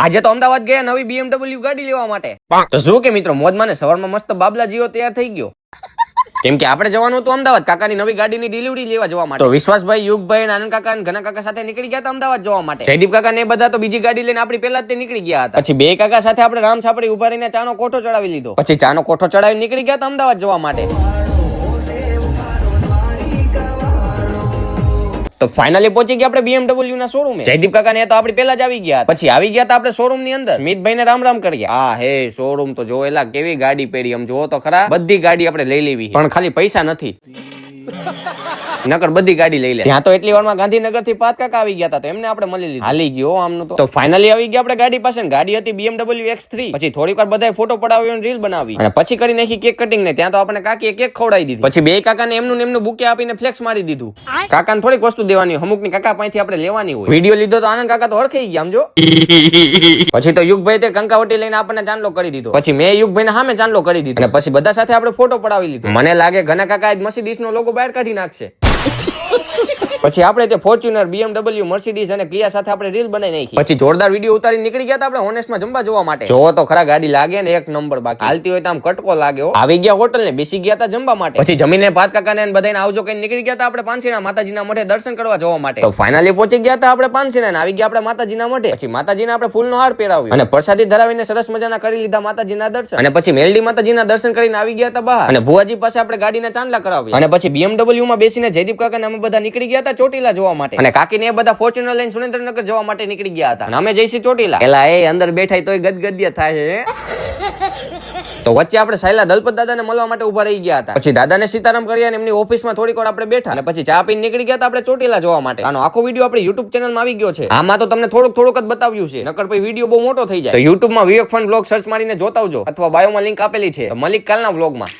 આજે તો અમદાવાદ ગયા નવી BMW ગાડી લેવા માટે. તો શું કે મિત્રો, મોજમાં ને સવારમાં મસ્ત બાબલા જીવો તૈયાર થઈ ગયો. કેમ કે આપણે જવાનું હતું અમદાવાદ કાકાની નવી ગાડીની ડિલિવરી લેવા જવા માટે. તો વિશ્વાસભાઈ, યુગભાઈ, આનંદ કાકા અને ઘના કાકા સાથે નીકળી ગયા હતા અમદાવાદ જવા માટે. જયદીપ કાકા ને બધા તો બીજી ગાડી લઈને આપણી પહેલા જ નીકળી ગયા હતા. પછી બે કાકા સાથે આપણે રામ છાપડી ઉભા રહીને ચાનો કોઠો ચડાવી લીધો. પછી ચાનો કોઠો ચડાવી નીકળી ગયા હતા અમદાવાદ જવા માટે. તો ફાઇનલી પહોંચી ગયા આપણે BMW ના શોરૂમ. જયદીપ કાકા ને તો આપણી પહેલા જ આવી ગયા. પછી આવી ગયા હતા આપણે શોરૂમ ની અંદર. સ્મિતભાઈ ને રામ રામ કરીએ. હા હે શોરૂમ તો જોયેલા કેવી ગાડી પડી, આમ જોવો તો ખરા. બધી ગાડી આપણે લઈ લેવી પણ ખાલી પૈસા નથી. નકર બધી ગાડી લઈ લે. ત્યાં તો એટલી વારમાં ગાંધીનગર થી પાંચ કાકા આવી ગયા હતા, તો એમને આપણે મળી લીધું. હાલી ગયો આમનું તો ફાઇનલી આવી ગયા આપણે ગાડી પાસે. ગાડી હતી BMW X3. પછી થોડીક વાર બધાએ ફોટો પડાવ્યો અને રીલ બનાવી અને પછી કરી નાખી કેક કટિંગ ને. ત્યાં તો આપણે કાકીએ કેક ખવડાવી દીધી. પછી બે કાકાને એમનું બુકે આપીને ફ્લેક્સ મારી દીધું. કાકાને થોડીક વસ્તુ દેવાની, અમુક ની કાકા પાસેથી આપણે લેવાની હોય. વિડીયો લીધો તો આનંદ કાકા તો હરખાઈ ગયા આમ જો. પછી તો યુગભાઈ તે કંકાવટી લઈને આપણને ચાંદલો કરી દીધો. પછી મેં યુગભાઈ ને સામે ચાંદલો કરી દીધો અને પછી બધા સાથે આપણે ફોટો પડાવી લીધો. મને લાગે ઘણા કાકા આજ મર્સિડીઝ નો લોગો બહાર કાઢી નાખશે. પછી આપણે તે ફોર્ચ્યુનર, BMW, મર્સિડીઝ અને કિયા સાથે આપણે રીલ બનાવી નાખી. પછી જોરદાર વિડીયો ઉતારી નીકળી ગયા હતા આપણે હોનેસ્ટમાં જમવા જવા માટે. જોવો તો ખરા ગાડી લાગે ને એક નંબર, બાકી હાલતી હોય તો આમ કટકો લાગે. આવી ગયા હોટલ ને બેસી ગયા હતા જમવા માટે. પછી જમીને ભાત કાકા ને બધાને આવજો કઈ નીકળી ગયા હતા આપણે પાંચીણા માતાજીના મઠે દર્શન કરવા જવા માટે. તો ફાઇનલી પહોંચી ગયા હતા આપણે પાંચીણા ને આવી ગયા આપણે માતાજીના મઠે. પછી માતાજીને આપણે ફૂલનો હાર પહેરાવ્યો અને પ્રસાદી ધરાવીને સરસ મજાના કરી લીધા માતાજીના દર્શન. અને પછી મેલડી માતાજીના દર્શન કરીને આવી ગયા હતા બહાર અને ભુવાજી પાસે આપણે ગાડીના ચાંદલા કરાવ્યા. અને પછી BMW માં બેસીને જયદીપ કાકા ને અમે બધા નીકળી ગયા હતા ચોટીલા જોવા માટે. અને કાકીને એ બધા ફોર્ચ્યુનર લઈને સુરેન્દ્રનગર જવા માટે નીકળી ગયા હતા. અમે જઈશું ચોટીલા. એલા એ અંદર બેઠા તોય ગદગદિયા થાય છે. તો વચ્ચે આપણે સાયલા દલપત દાદાને મળવા માટે ઉભા રહી ગયા હતા. પછી દાદાને સીતારામ કર્યા અને એમની ઓફિસમાં થોડીક વાર આપણે બેઠા અને પછી ચા પીને નીકળી ગયા હતા આપણે ચોટીલા જોવા માટે. આનો આખો વિડીયો આપણી YouTube ચેનલમાં આવી ગયો છે. આમાં તો તમને થોડુંક જ બતાવ્યું છે, નકર પછી વિડીયો બહુ મોટો થઈ જાય. તો YouTube માં વિવેક ફન બ્લોગ સર્ચ મારીને જોતા આવજો અથવા બાયોમાં લિંક આપેલી છે. મલિક કાલના બ્લોગમાં